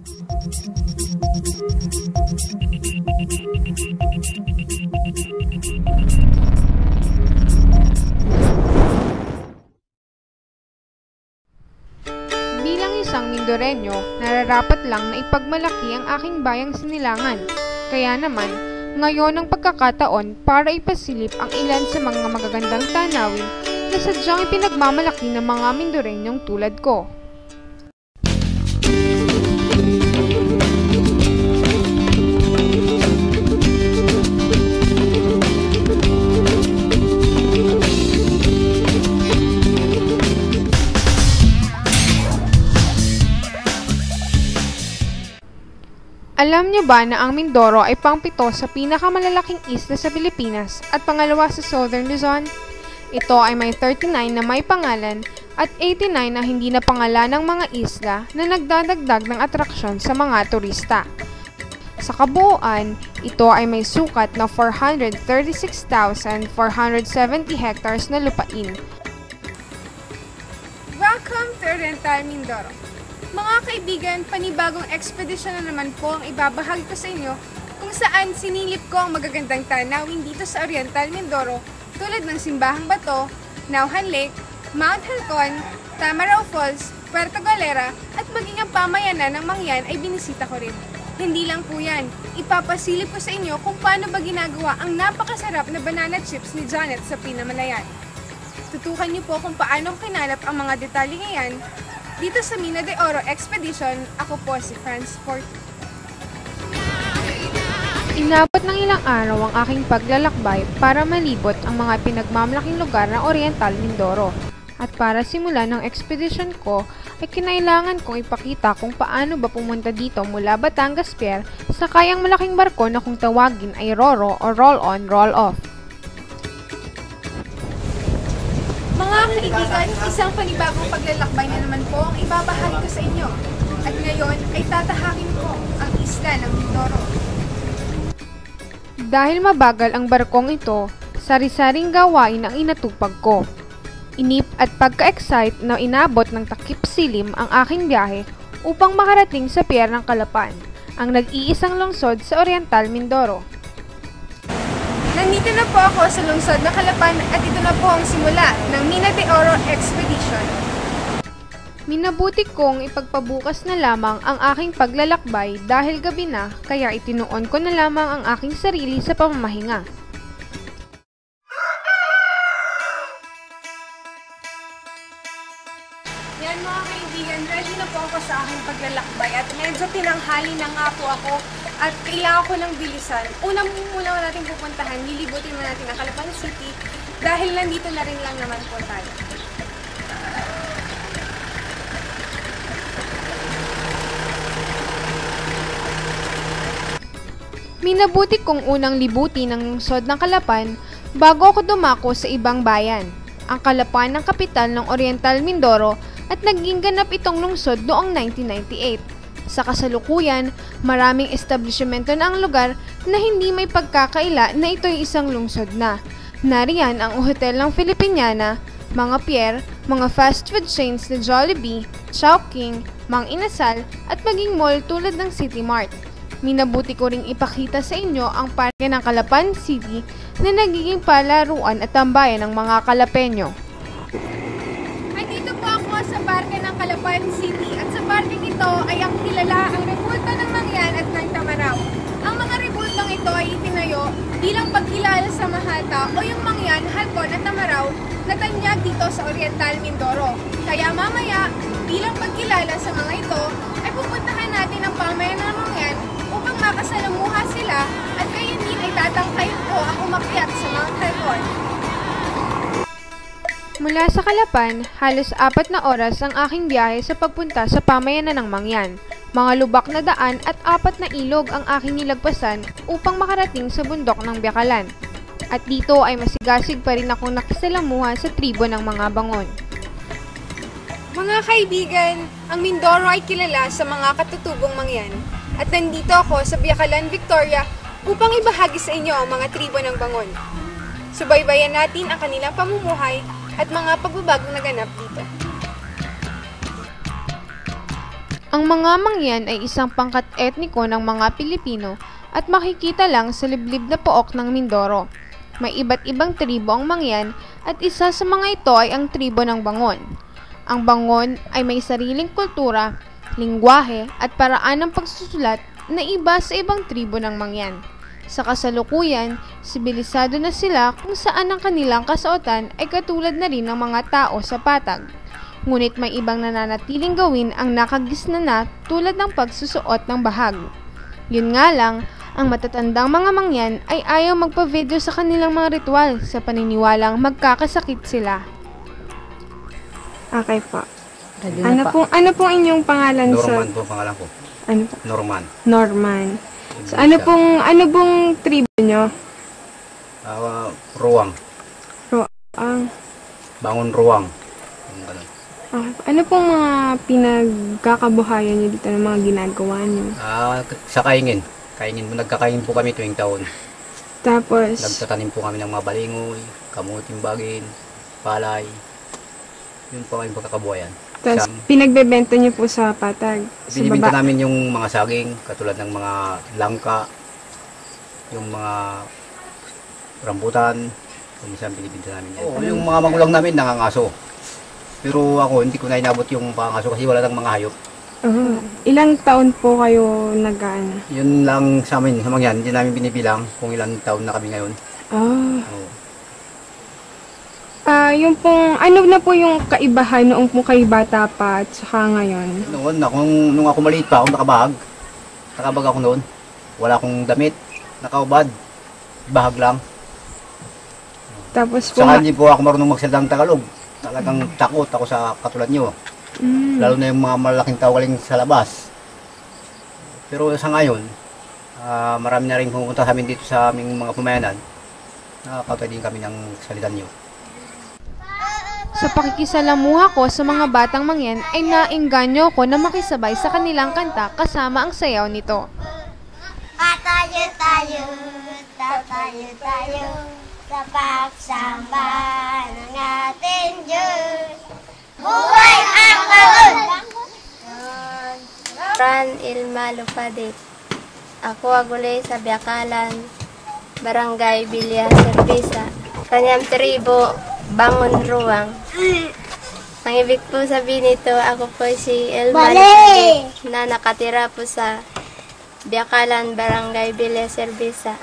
Bilang isang Mindoreño, nararapat lang na ipagmalaki ang aking bayang Sinilangan. Kaya naman, ngayon ang pagkakataon para ipasilip ang ilan sa mga magagandang tanawin na sadyang ipinagmamalaki ng mga Mindoreñong tulad ko. Alam niyo ba na ang Mindoro ay pang-7 sa pinakamalalaking isla sa Pilipinas at pangalawa sa Southern Luzon? Ito ay may 39 na may pangalan at 89 na hindi na pangalan ng mga isla na nagdadagdag ng atraksyon sa mga turista. Sa kabuuan, ito ay may sukat na 436,470 hectares na lupain. Welcome to Oriental Mindoro. Mga kaibigan, panibagong ekspedisyon na naman po ang ibabahagi ko sa inyo kung saan sinilip ko ang magagandang tanawin dito sa Oriental Mindoro tulad ng Simbahang Bato, Nauhan Lake, Mount Halcon, Tamaraw Falls, Puerto Galera at maging ang pamayanan ng Mangyan ay binisita ko rin. Hindi lang po yan, ipapasilip ko sa inyo kung paano ba ginagawa ang napakasarap na banana chips ni Janet sa Pinamalayan. Tutukan niyo po kung paano kinalap ang mga detalye ngayon. Dito sa Mina de Oro Expedition, ako po si Franz Forte. Inabot ng ilang araw ang aking paglalakbay para malibot ang mga pinagmamalaking lugar ng Oriental Mindoro. At para simulan ang expedition ko, ay kinailangan kong ipakita kung paano ba pumunta dito mula Batangas Pier sa kayang malaking barko na kung tawagin ay Roro o Roll-on, Roll-off. Mga kaibigan, isang panibagong paglalakbay na naman po ang ibabahagi ko sa inyo. At ngayon ay tatahakin ko ang isla ng Mindoro. Dahil mabagal ang barkong ito, sari-saring gawain ang inatupag ko. Inip at pagka-excite na inabot ng takip silim ang aking biyahe upang makarating sa Pier ng Calapan, ang nag-iisang lungsod sa Oriental Mindoro. Nandito na po ako sa lungsod ng Calapan at ito na po ang simula ng Mina de Oro Expedition. Minabuti kong ipagpabukas na lamang ang aking paglalakbay dahil gabi na kaya itinuon ko na lamang ang aking sarili sa pamamahinga. Yan mga kaibigan, ready na po ako sa aking paglalakbay at medyo tinanghali na nga po ako at kailangan ko ng bilisan. Una muna natin pupuntahan, lilibutin na natin ang Calapan City dahil nandito na rin lang naman po tayo. Minabuti kong unang libuti ng lungsod ng Calapan bago ako dumako sa ibang bayan. Ang Calapan ng kapital ng Oriental Mindoro at naging ganap itong lungsod noong 1998. Sa kasalukuyan, maraming establishmento na ang lugar na hindi may pagkakaila na ito'y isang lungsod na. Nariyan ang hotel ng Filipiniana, mga pier, mga fast food chains na Jollibee, Chowking, Mang Inasal at maging mall tulad ng City Mart. Minabuti ko ring ipakita sa inyo ang parke ng Calapan City na nagiging palaruan at tambayan ng mga Calapeño. Andito po ako sa parke ng Calapan City at sa parke ito ay ang kilala ang rebulto ng Mangyan at ng Tamaraw. Ang mga rebultong ito ay itinayo bilang pagkilala sa Mahata o yung Mangyan, Halcon at Tamaraw na tanyag dito sa Oriental Mindoro. Kaya mamaya, bilang pagkilala sa mga ito, ay pupuntahan natin ang pamayanan ng Mangyan upang makasalamuha sila at gayon din ay tatangkayin ko ang umakyat sa mga Halcon. Mula sa Calapan, halos 4 na oras ang aking biyahe sa pagpunta sa pamayanan ng Mangyan. Mga lubak na daan at 4 na ilog ang aking nilagpasan upang makarating sa bundok ng Biakalan. At dito ay masigasig pa rin akong nakisalamuha sa tribo ng mga Bangon. Mga kaibigan, ang Mindoro ay kilala sa mga katutubong Mangyan. At nandito ako sa Biakalan, Victoria upang ibahagi sa inyo ang mga tribo ng Bangon. Subaybayan natin ang kanilang pamumuhay at mga pagbabagong naganap dito. Ang mga mangyan ay isang pangkat etniko ng mga Pilipino at makikita lang sa liblib na pook ng Mindoro. May iba't ibang tribo ang mangyan at isa sa mga ito ay ang tribo ng Bangon. Ang Bangon ay may sariling kultura, lingwahe at paraan ng pagsusulat na iba sa ibang tribo ng mangyan. Sa kasalukuyan, sibilisado na sila kung saan ang kanilang kasuotan ay katulad na rin ng mga tao sa patag. Ngunit may ibang nananatiling gawin ang nakagisna na tulad ng pagsusuot ng bahag. Yun nga lang, ang matatandang mga mangyan ay ayaw magpa-video sa kanilang mga ritual sa paniniwalang magkakasakit sila. Okay po. Ano pong inyong pangalan, sir? Norman po pangalan ko. Ano po? Norman. Norman. So, ano pong tribo nyo? Ruwang. Ang Bangon ruwang. Yung ganun. ano pong mga pinagkakabuhayan nyo dito ng mga ginagawa nyo? Sa kaingin. Nagkakaingin po kami tuwing taon. Tapos, Nagtatanim po kami ng mga balingoy, kamuting bagin, palay. Yun po ang pagkakabuhayan. tapos pinagbebenta nyo po sa patag? Sa Binibinta baba? namin yung mga saging, katulad ng mga langka, yung mga rambutan, kung minsan binibinta namin yan. Yung mga magulang namin nangangaso. Pero ako, hindi ko na inabot yung pangaso kasi wala nang mga hayop. Ilang taon po kayo nag-ano? Yun lang sa amin, sa mangyan, hindi namin binibilang kung ilang taon na kami ngayon. Oo. Yung pong, ano na po yung kaibahan noong po kayo bata pa at saka ngayon? Nung ako maliit pa, ako nakabag ako noon. Wala akong damit, nakaubad, bahag lang. Tapos po, Saka hindi po ako marunong magsalita ng Tagalog. Talagang takot ako sa katulad nyo. Lalo na yung mga malaking tao galing sa labas. Pero sa ngayon, marami na rin pumunta sa amin dito sa aming mga pamayanan. Nakakatay din kami ng salita nyo. Sa pakikisalamuha ko sa mga batang mangyan ay naengganyo ko na makisabay sa kanilang kanta kasama ang sayaw nito. Tayo, sa pagsamba ng ating Diyos. Buhay ang baon! Fran Ilma Lupadet. Ako agulay sa Biakalan, Barangay Bilya Servisa. Kanyang tribo, Bangon Ruwang. Ang ibig po sabihin nito, ako po si Ilma Lupadet na nakatira po sa Biakalan, Barangay Bilya Servisa.